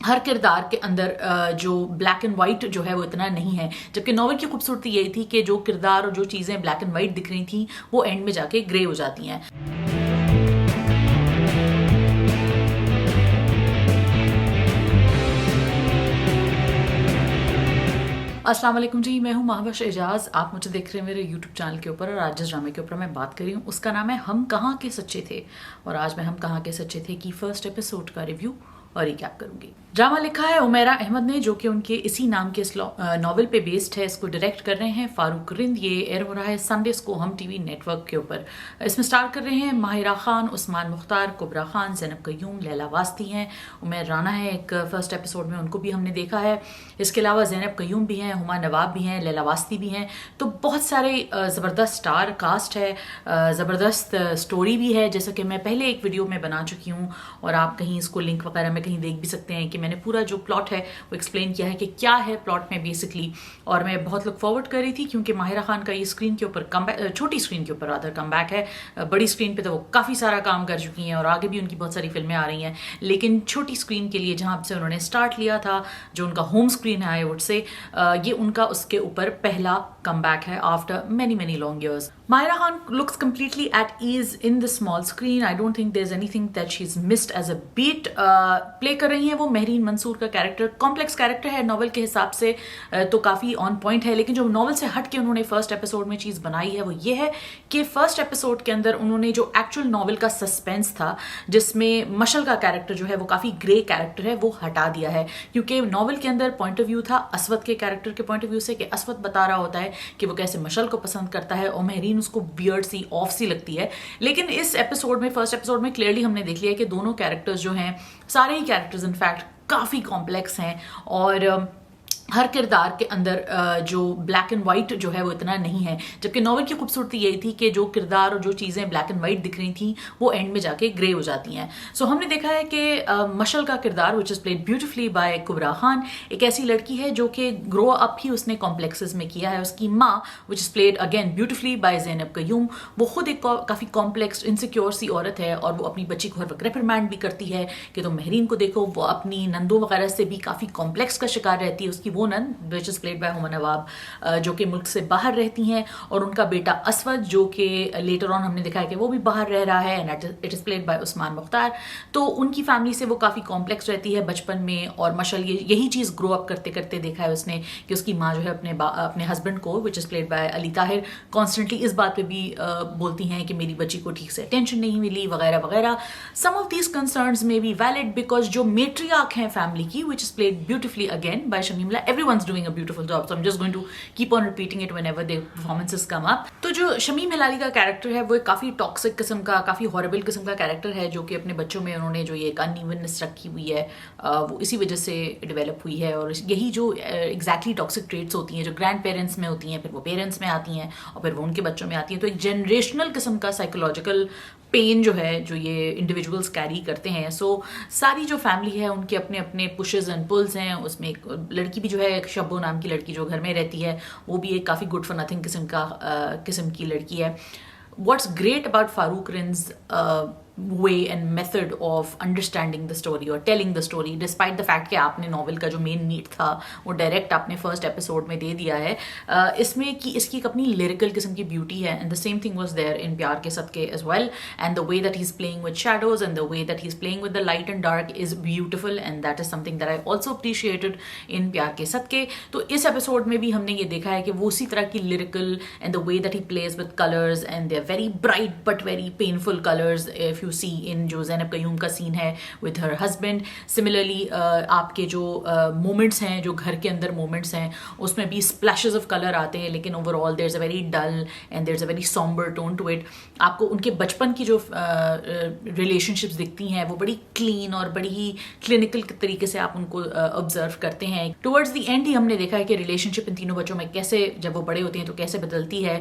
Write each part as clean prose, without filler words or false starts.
ہر کردار کے اندر جو بلیک اینڈ وائٹ جو ہے وہ اتنا نہیں ہے، جبکہ ناول کی خوبصورتی یہی تھی کہ جو کردار اور جو چیزیں بلیک اینڈ وائٹ دکھ رہی تھیں وہ اینڈ میں جا کے گرے ہو جاتی ہیں۔ السلام علیکم جی، میں ہوں مہوش اعجاز، آپ مجھے دیکھ رہے ہیں میرے یوٹیوب چینل کے اوپر، اور آج جس ڈرامے کے اوپر میں بات کر رہی ہوں اس کا نام ہے ہم کہاں کے سچے تھے، اور آج میں ہم کہاں کے سچے تھے کی فرسٹ ایپیسوڈ کا ریویو اور ریکیپ کروں گی۔ ڈرامہ لکھا ہے عمیرہ احمد نے، جو کہ ان کے اسی نام کے ناول پہ بیسڈ ہے۔ اس کو ڈائریکٹ کر رہے ہیں فاروق رند۔ یہ ایئر ہو رہا ہے سنڈیز کو ہم ٹی وی نیٹ ورک کے اوپر۔ اس میں سٹار کر رہے ہیں ماہرہ خان، عثمان مختار، کبرا خان، زینب قیوم، لیلا واسطی ہیں، عمیر رانا ہے ایک فرسٹ ایپیسوڈ میں، ان کو بھی ہم نے دیکھا ہے۔ اس کے علاوہ زینب قیوم بھی ہیں، ہما نواب بھی ہیں، لیلا واسطی بھی ہیں۔ تو بہت سارے زبردست سٹار کاسٹ ہے، زبردست سٹوری بھی ہے، جیسا کہ میں پہلے ایک ویڈیو میں بنا چکی ہوں، اور آپ کہیں اس کو لنک وغیرہ میں کہیں دیکھ بھی سکتے ہیں کہ میں نے پورا جو پلاٹ ہے وہ ایکسپلین کیا ہے کہ کیا ہے پلاٹ میں بیسکلی۔ اور میں بہت لک فارورڈ کر رہی تھی کیونکہ ماہرہ خان کا یہ اسکرین کے اوپر چھوٹی اسکرین کے اوپر رادر کم بیک ہے۔ بڑی اسکرین پہ تو وہ کافی سارا کام کر چکی ہیں اور آگے بھی ان کی بہت ساری فلمیں آ رہی ہیں، لیکن چھوٹی اسکرین کے لیے جہاں سے انہوں نے اسٹارٹ لیا تھا، جو ان کا ہوم اسکرین ہے آئی وڈ سے، یہ ان کا اس کے اوپر پہلا کم بیک ہے after many long years. Mahira Khan looks completely at ease in the small screen. I don't think there's anything that she's missed as a beat. پلے کر رہی ہیں وہ مہرین منصور کا کیریکٹر، کمپلیکس کیریکٹر ہے ناول کے حساب سے تو کافی آن پوائنٹ ہے، لیکن جو ناول سے ہٹ کے انہوں نے فرسٹ ایپیسوڈ میں چیز بنائی ہے وہ یہ ہے کہ فرسٹ ایپیسوڈ کے اندر انہوں نے جو ایکچوئل ناول کا سسپینس تھا، جس میں مشل کا کیریکٹر جو ہے وہ کافی گرے کیریکٹر ہے، وہ ہٹا دیا ہے، کیونکہ ناول کے اندر پوائنٹ آف ویو تھا اسود کے کیریکٹر کے پوائنٹ آف ویو سے، کہ اسود بتا رہا ہوتا ہے کہ وہ کیسے مشل کو پسند کرتا ہے اور مہرین اس کو بیئرڈ سی آف سی لگتی ہے۔ لیکن اس ایپیسوڈ میں فرسٹ ایپیسوڈ میں کلیئرلی ہم نے دیکھ لیا کہ دونوں کیریکٹرز جو ہیں، سارے ہی کیریکٹرز انفیکٹ کافی کمپلیکس ہیں، اور ہر کردار کے اندر جو بلیک اینڈ وائٹ جو ہے وہ اتنا نہیں ہے، جبکہ ناول کی خوبصورتی یہی تھی کہ جو کردار اور جو چیزیں بلیک اینڈ وائٹ دکھ رہی تھیں وہ اینڈ میں جا کے گرے ہو جاتی ہیں۔ سو ہم نے دیکھا ہے کہ مشل کا کردار which is played beautifully by Kubra Khan, ایک ایسی لڑکی ہے جو کہ گرو اپ ہی اس نے کمپلیکسز میں کیا ہے۔ اس کی ماں which is played again beautifully by Zainab Qayyum, وہ خود ایک کافی کمپلیکس انسیکیور سی عورت ہے، اور وہ اپنی بچی کو ہر وقت ریپریمینڈ بھی کرتی ہے کہ تم مہرین کو دیکھو، وہ اپنی نندوں وغیرہ سے بھی کافی کمپلیکس کا شکار رہتی ہے۔ اس کی وہ نند وچ از پلیڈ بائی ہما نواب جو کہ ملک سے باہر رہتی ہیں، اور ان کا بیٹا اسود جو کہ لیٹر آن ہم نے دیکھا ہے کہ وہ بھی باہر رہ رہا ہے، and it is played by Usman Mukhtar. تو ان کی فیملی سے وہ کافی کمپلیکس رہتی ہے بچپن میں، اور مشل یہی چیز گرو اپ کرتے کرتے دیکھا ہے اس نے کہ اس کی ماں جو ہے اپنے ہسبینڈ کو which is played by Ali Tahir constantly اس بات پہ بھی بولتی ہیں کہ میری بچی کو ٹھیک سے اٹینشن نہیں ملی وغیرہ وغیرہ۔ سم آف دیز کنسرنز میں بی ویلڈ بیکاز جو میٹریارک ہیں فیملی کی which is played beautifully again by Shamim Ullah, every ones doing a beautiful job, so I'm just going to keep on repeating it whenever their performances come up. تو جو شمیم ہلالی کا character ہے وہ ایک کافی toxic قسم کا، کافی ہاربل قسم کا کیریکٹر ہے، جو کہ اپنے بچوں میں انہوں نے جو یہ ایک ان ایوننس رکھی ہوئی ہے وہ اسی وجہ سے ڈیولپ ہوئی ہے، اور یہی جو ایگزیکٹلی ٹاکسک ٹریٹس ہوتی ہیں جو گرینڈ پیرنٹس میں ہوتی ہیں، پھر وہ پیرنٹس میں آتی ہیں، اور پھر وہ ان کے بچوں میں آتی ہیں۔ تو ایک جنریشنل قسم کا سائیکولوجیکل پین جو ہے جو یہ انڈیویجولس کیری کرتے ہیں۔ سو ساری جو فیملی ہے ان کے اپنے اپنے پشز اینڈ پلز ہیں۔ اس میں ایک لڑکی بھی جو ہے، ایک شبو نام کی لڑکی جو گھر میں رہتی ہے، وہ بھی ایک کافی گڈ فار نتھنگ قسم کی لڑکی ہے۔ واٹس گریٹ اباؤٹ فاروق رند's way and method of understanding the story or telling the story, despite the fact کہ آپ نے ناول کا جو مین نیٹ تھا وہ ڈائریکٹ آپ نے فرسٹ ایپیسوڈ میں دے دیا ہے، اس میں اس کی ایک اپنی لیریکل قسم کی بیوٹی ہے، and the same thing was there in پیار کے صدقے as well, and the way that he's playing with shadows and the way that he's playing with the light and dark is beautiful, and that is something that I also appreciated in پیار کے صدقے۔ تو اس episode میں بھی ہم نے یہ دیکھا ہے کہ وہ اسی طرح کی لیریکل and the way that he plays with colors, and they're very bright but very painful colors if you see in جو زینب قیوم کا سین ہے with her husband. Similarly آپ کے جو مومنٹس ہیں، جو گھر کے اندر مومنٹس ہیں، اس میں بھی splashes of color آتے ہیں، لیکن over all there's a very dull and there's a very somber tone to it. آپ کو ان کے بچپن کی جو ریلیشن شپس دکھتی ہیں وہ بڑی کلین اور بڑی ہی کلینکل طریقے سے آپ ان کو آبزرو کرتے ہیں۔ ٹورڈز دی اینڈ ہی ہم نے دیکھا ہے کہ ریلیشن شپ ان تینوں بچوں میں کیسے جب وہ بڑے ہوتے ہیں تو کیسے بدلتی ہے۔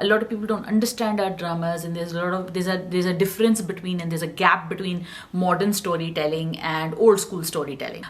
a lot of people don't understand our dramas, and there's a difference between, and there's a gap between modern storytelling and old school storytelling.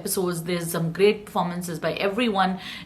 episodes. There's some great performances by everyone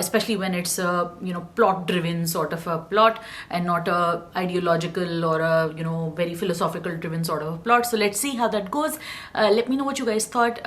especially when it's plot driven sort of a plot and not a ideological or a very philosophical driven sort of a plot. So let's see how that goes. Let me know what you guys thought.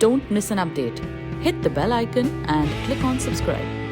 Don't miss an update. Hit the bell icon and click on subscribe.